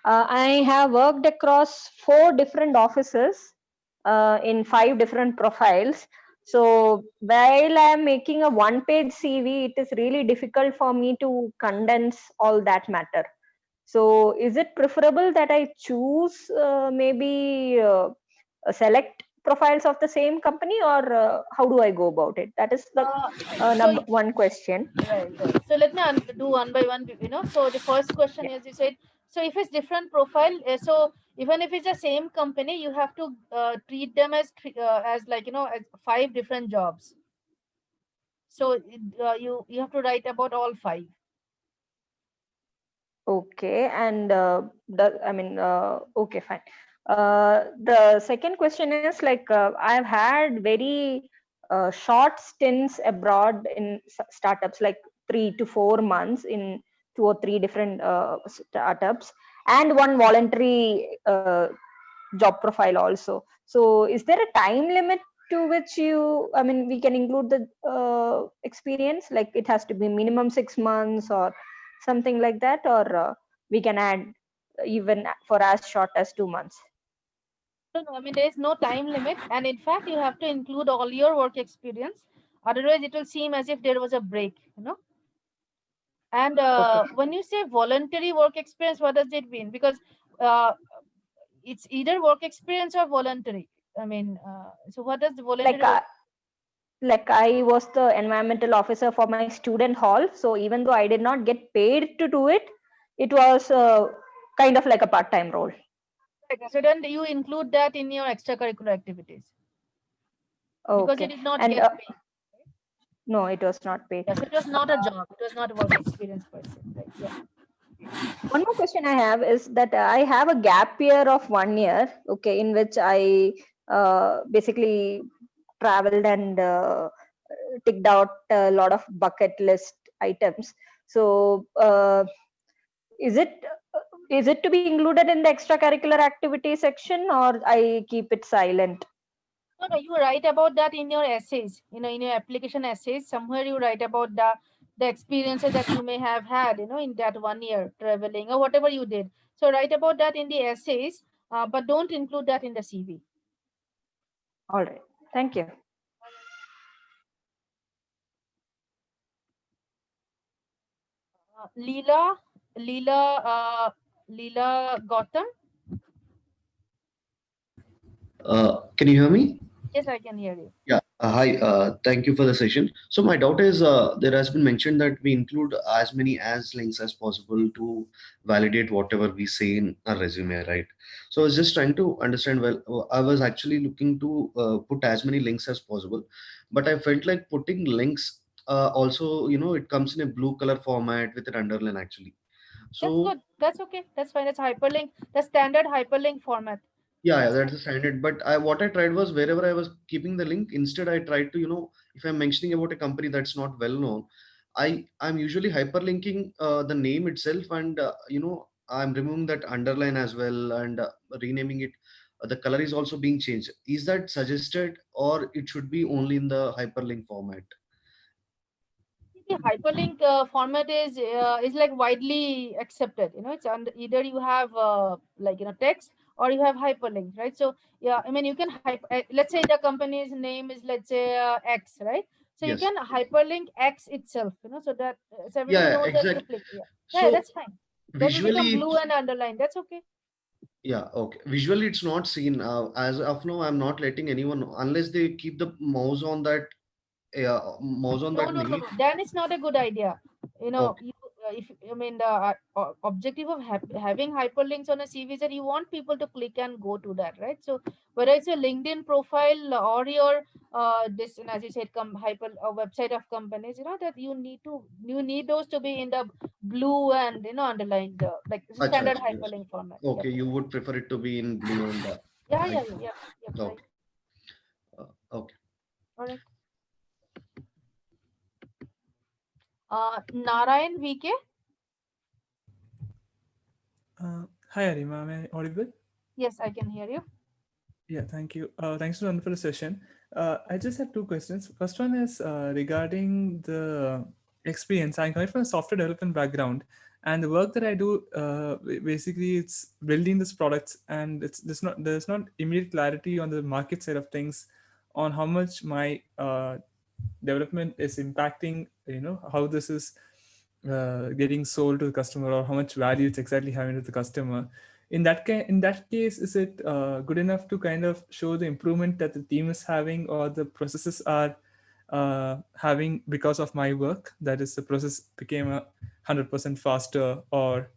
I have worked across 4 different offices in 5 different profiles. So while I am making a one-page CV, it is really difficult for me to condense all that matter. So is it preferable that I choose maybe select profiles of the same company, or how do I go about it? That is the So number one question. right, right. So let me do one by one. So the first question Yeah. is, you said, so if it's different profile, so even if it's the same company, you have to treat them as as like as 5 different jobs. So you have to write about all 5. Okay, and okay, fine. The second question is like I've had very short stints abroad in startups, like 3 to 4 months in 2 or 3 different startups, and one voluntary job profile also. So, is there a time limit to which we can include the experience? Like it has to be minimum 6 months or something like that, or we can add even for as short as 2 months. No, no, I mean, there is no time limit, and in fact, you have to include all your work experience. Otherwise, it will seem as if there was a break. And Okay. when you say voluntary work experience, what does it mean? Because uh, it's either work experience or voluntary. I mean, so what does the Like voluntary work? uh, like I was the environmental officer for my student hall, so even though I did not get paid to do it, it was kind of like a part-time role. So then you include that in your extracurricular activities because you Okay. did not And get paid. no, it was not paid. Yeah, so it was not a job. It was not a work experience per se. Right? Yeah. One more question I have is that I have a gap year of 1 year, okay, in which I basically traveled and ticked out a lot of bucket list items. So, is it is it to be included in the extracurricular activity section, or I keep it silent? No, no, you write about that in your essays, in your application essays. Somewhere you write about the experiences that you may have had, in that 1 year traveling or whatever you did. So write about that in the essays, but don't include that in the CV. All right. Thank you. Leela, Leela, Leela Gautam. Can you hear me? Yes, I can hear you. Yeah. Hi. Thank you for the session. So my doubt is there has been mentioned that we include as many as links as possible to validate whatever we say in our resume, right? So I was just trying to understand. Well, I was actually looking to put as many links as possible, but I felt like putting links also, it comes in a blue color format with an underline actually. That's So good. That's okay. That's fine. That's hyperlink. The standard hyperlink format. yeah, That's that's fine. the standard. But what I tried was wherever I was keeping the link, instead I tried to, if I'm mentioning about a company that's not well known, I'm usually hyperlinking the name itself, and I'm removing that underline as well, and renaming it. The color is also being changed. Is that suggested, or it should be only in the hyperlink format? The hyperlink format is like widely accepted. It's under, either you have like text or you have hyperlinks, right? So yeah, I mean you can let's say the company's name is, let's say, X, right? So you Yes. can hyperlink X itself, so that so everybody Yeah, knows that to exactly. click. Yeah, yeah, So that's fine. That will become visually, blue and underlined. That's okay. yeah, okay. Visually, it's not seen. As of now, I'm not letting anyone know unless they keep the mouse on No, that no, no, name. no. Then it's not a good idea. Okay. If I mean the objective of having hyperlinks on a CV is that you want people to click and go to that, right? So whether it's your LinkedIn profile or your this, and as you said, hyper website of companies, that you need those to be in the blue and underlined, like Acha, standard acha, yes. hyperlink format. Yep. Okay, you would prefer it to be in blue and Yeah, I. yeah, yeah, yeah. Yep, right. Okay. Okay. All right. Narayan VK. Hi, Arima. Am I audible? Yes, I can hear you. Yeah, thank you. Thanks for the wonderful session. I just have two questions. First one is regarding the experience. I'm coming from a software development background, and the work that I do basically it's building these products, and there's not immediate clarity on the market side of things. on how much my development is impacting, how this is getting sold to the customer, or how much value it's exactly having to the customer. In that case, is it good enough to kind of show the improvement that the team is having, or the processes are having because of my work? That is, the process became 100% faster, or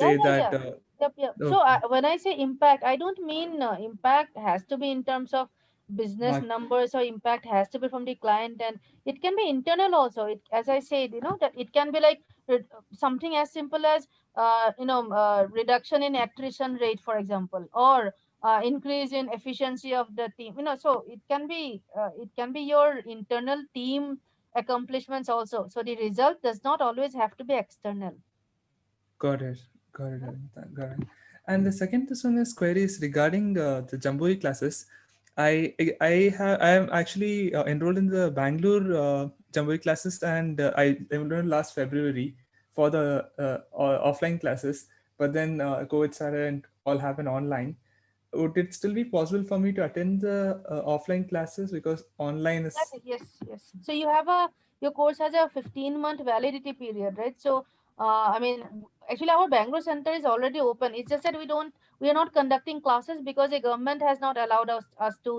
Yeah, say yeah, that yeah. Yep, yep. So okay, when I say impact, I don't mean impact has to be in terms of business mark, numbers, or impact has to be from the client, and it can be internal also. It, as I said, that it can be like something as simple as reduction in attrition rate, for example, or increase in efficiency of the team. So it can be your internal team accomplishments also. So the result does not always have to be external. got it, got it. And the second one is queries regarding the Jamboree classes. I am actually enrolled in the Bangalore Jamboree classes, and I enrolled last February for the offline classes. But then COVID started and all happened online. Would it still be possible for me to attend the offline classes, because online is? Yes, yes. So your course has a 15-month validity period, right? So I mean, actually our Bangalore center is already open. It's just that we are not conducting classes because the government has not allowed us to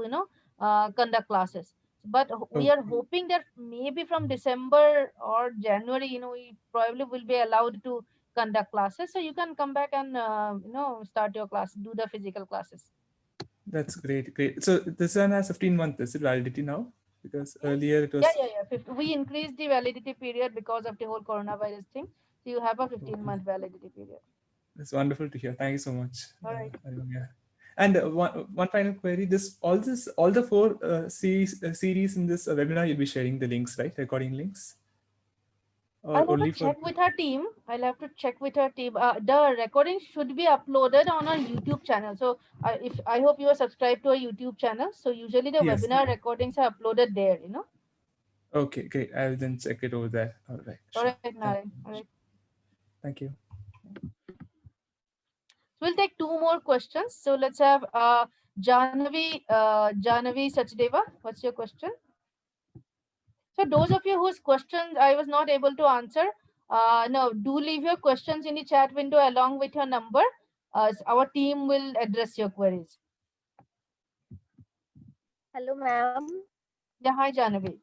conduct classes. But we are Okay. hoping that maybe from December or January, we probably will be allowed to conduct classes. So you can come back and start your class, do the physical classes. That's great, great. So this one has 15 months, is it validity now? Because Yes. earlier it Yeah, was. yeah, yeah. We increased the validity period because of the whole coronavirus thing. So you have a Okay. 15-month validity period. That's wonderful to hear. Thank you so much, All right. Arun. And one final query: all the four series in this webinar, you'll be sharing the links, right? Recording links, or I'll have to only for? check with our team. I'll have to check with our team. The recording should be uploaded on our YouTube channel. So I hope you are subscribed to our YouTube channel. So usually the Yes. webinar recordings are uploaded there. Okay, great. I will then check it over there. All right, All sure. right, Naren. All right. Thank you. So we'll take two more questions. So let's have Janavi Sachdeva. What's your question? So those of you whose questions I was not able to answer, no, do leave your questions in the chat window along with your number. Our team will address your queries. Hello, ma'am. Yeah, hi Janavi.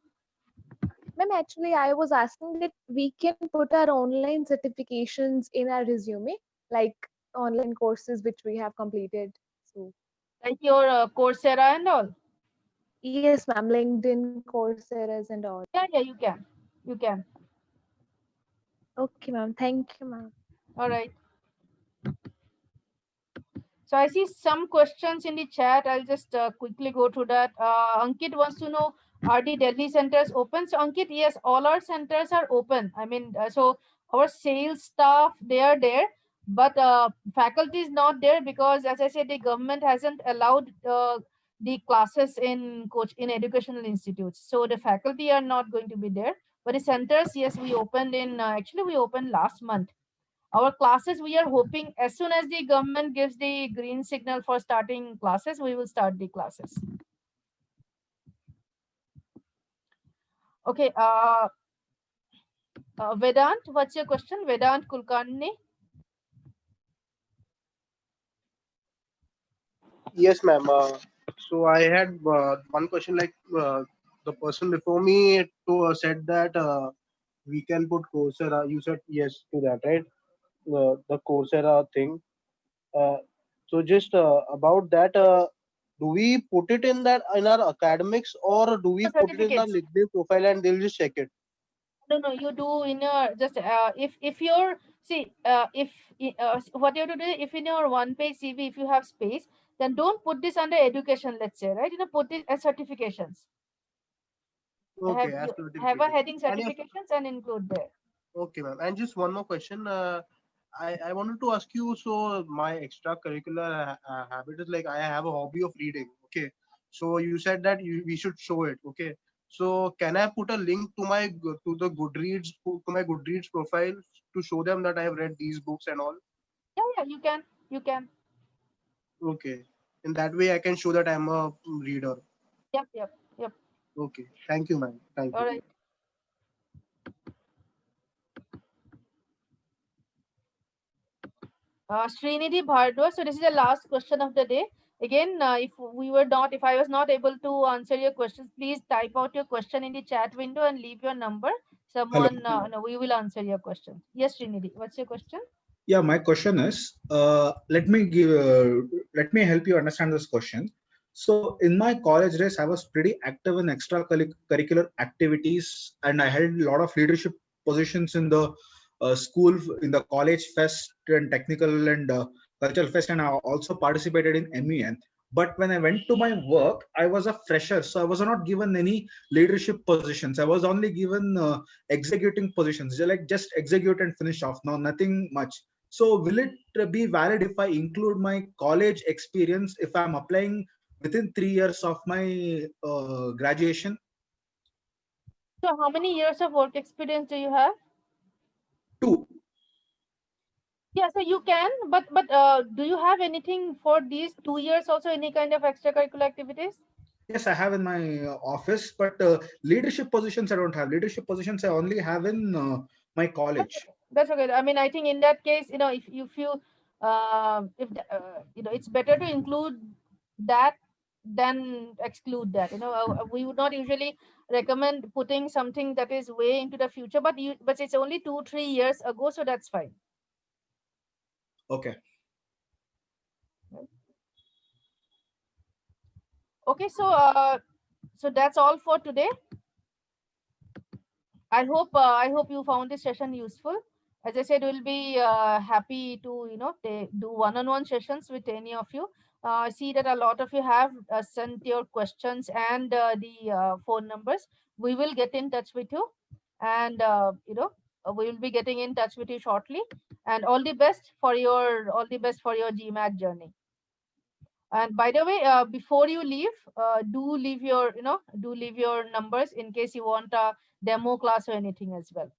Ma'am, actually, I was asking that we can put our online certifications in our resume, like online courses which we have completed. So, Like your Coursera and all. yes, ma'am, LinkedIn, Coursera's, and all. Yeah, yeah, you can. You can. Okay, ma'am. Thank you, ma'am. All right. So I see some questions in the chat. I'll just quickly go through that. Ankit wants to know, are the Delhi centers open? So Ankit, yes, all our centers are open. I mean, so our sales staff, they are there, but faculty is not there because, as I said, the government hasn't allowed the classes in educational institutes. So the faculty are not going to be there. But the centers, yes, we opened actually we opened last month. Our classes, we are hoping as soon as the government gives the green signal for starting classes, we will start the classes. Okay, Vedant, what's your question? Vedant Kulkarni. Yes, ma'am. So I had one question. Like the person before me said that we can put Coursera. You said yes to that, right? The Coursera thing. Uh, so just about that, do we put it in that in our academics, or do we put it in our Certificates. LinkedIn profile and they'll just check it? No, you do in your just if you're see if what you have to do, if in your one page CV, if you have space, then don't put this under education, let's say, right? Put it as certifications. Okay, as Have a certification. heading And if certifications and include there. okay, ma'am. And just one more question. I wanted to ask you. So my extracurricular habit is like I have a hobby of reading. Okay. So you said that we should show it. Okay. So can I put a link to my Goodreads profile to show them that I have read these books and all? Yeah, you can. You can. Okay. In that way, I can show that I'm a reader. Yep. Okay. Thank you, ma'am. Thank All you. right. Srinidhi Bhardwaj. So this is the last question of the day. Again, if I was not able to answer your questions, please type out your question in the chat window and leave your number. Hello. Someone, no, we will answer your question. Yes, Srinidhi, what's your question? Yeah, my question is, let me help you understand this question. So in my college days, I was pretty active in extracurricular activities, and I held a lot of leadership positions in the school, in the college fest and technical and cultural fest, and I also participated in MEN. But when I went to my work, I was a fresher, so I was not given any leadership positions. I was only given executing positions, like just execute and finish off. No, nothing much. So will it be valid if I include my college experience if I'm applying within 3 years of my graduation? So how many years of work experience do you have? 2. Yeah, so you can, but do you have anything for these 2 years also, any kind of extracurricular activities? Yes, I have in my office, but leadership positions I don't have. Leadership positions I only have in my college. That's okay. I mean, I think in that case, if it's better to include that than exclude that. We would not usually recommend putting something that is way into the future, but it's only 2-3 years ago, so that's fine. Okay. Okay, so that's all for today. I hope you found this session useful. As I said, we'll be happy to do one-on-one sessions with any of you. I see that a lot of you have sent your questions and the phone numbers. We will get in touch with you, and we will be getting in touch with you shortly. And all the best for your GMAT journey. And by the way, before you leave, do leave your numbers in case you want a demo class or anything as well.